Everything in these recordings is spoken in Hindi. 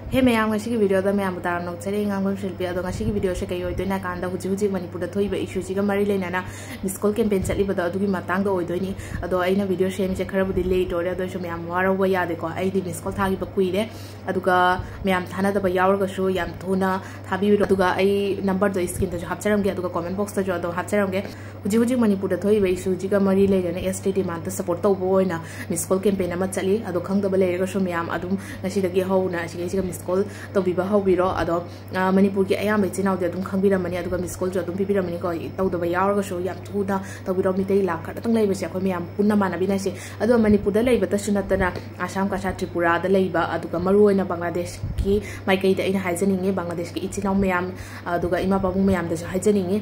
हे मैम की वीडियो मैम तार नौचरे गांगम शिल्पी की वीडियो से कई होना कान हुजी मनपुर थोब इशूसी मरी लेना मिसकॉल कैंपेन चलीबद होनी अना वीडियो सेमी खरबुदी लेटोरे मैम वारब यादेको अभी मिसकॉल थाब कुरे मैम थानदब यावरगसु याम थूना थाबीरो नंबर स्क्रीन हापचरगे कमेंट बॉक्स हापचरगे हुजी मनपुर थोब इशूजी मरी लेना STT मान सपोर्ट तब मिसकॉल कैंपेन चली खब लेरगसु मैम होना मिसकॉल तौबीबा हौबीरो अदो मणिपुर की अयाम इचिनाउदे अदुम खंगबिरमनी अदुगा मिसकॉल जो अदुम पिबिरमनी को तौदबा यावरगसु याम थुना तौबीरो मितै लाख खतंग लैबसे अखोय मयाम पुन्ना मानबिनासे अदो मणिपुर दा लैबतसु नतना आसाम कासा त्रिपुरा दा लैबा अदुगा मरुओइना बांग्लादेश की माइकैदा अइना हाइजनिंगे बांग्लादेश की इचिनाउ मयाम अदुगा इमा बाबु मयाम दसु हाइजनिंगे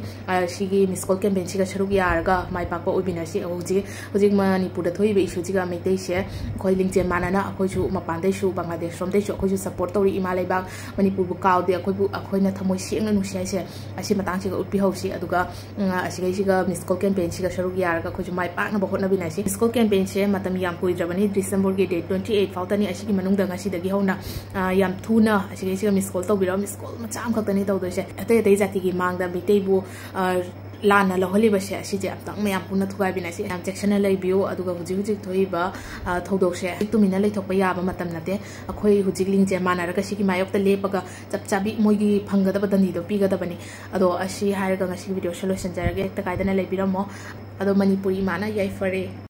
सिगी मिसकॉल कैंपेन सिगा सरुक यारगा माइ पाकपा ओबिनासी हुजिक मणिपुर दा थोइबे इशुजिगा मैतैसे अखोय लिंगजे मानना अखोयसु मपानदैसु बांग्लादेश रोमदैसु अखोयसु सपोर्ट तौरी इमा लेबाक मणिपुर काउदे अखोयना थमोय सेंगना नुसियासे असी मतांगसिगा उत्पिहौसी अदुगा असिगैसिगा मिसकॉल कैंपेन सिगा सरुक यारगा अखोयसु माइ पाकना होटनाबिनासी मिसकॉल कैंपेन से मतम याम कुइद्रबनी डिसेंबर की डेट 28 फाउतनी असिगी मनुंगदा ngasiदगी होना याम थुना असिगैसिगा मिसकॉल तौबिरो मिसकॉल मचाम खक्तनी तौदोसे अतै अतै जातिगी मांगदा मितैबु लाना लहलिबसे असिजे अतंग मैम पुना थुगाबिनासी याम चेक्सना लैबियो अदुगा हुजिक थोइबा थौदोकसे तुमिना लैथोकपा याबा मतम नते अखोय हुजिक लिंगजे मानरगा सिगी मायोक्ता लेपगा चपचाबी मोइगी फंगदबा दनिदो पिगदबनी अदो असि हायरगा ngasi वीडियो सोल्यूशन जरगे एकता कायदना लैबिरमो अदो मणिपुरी माना याइफरे।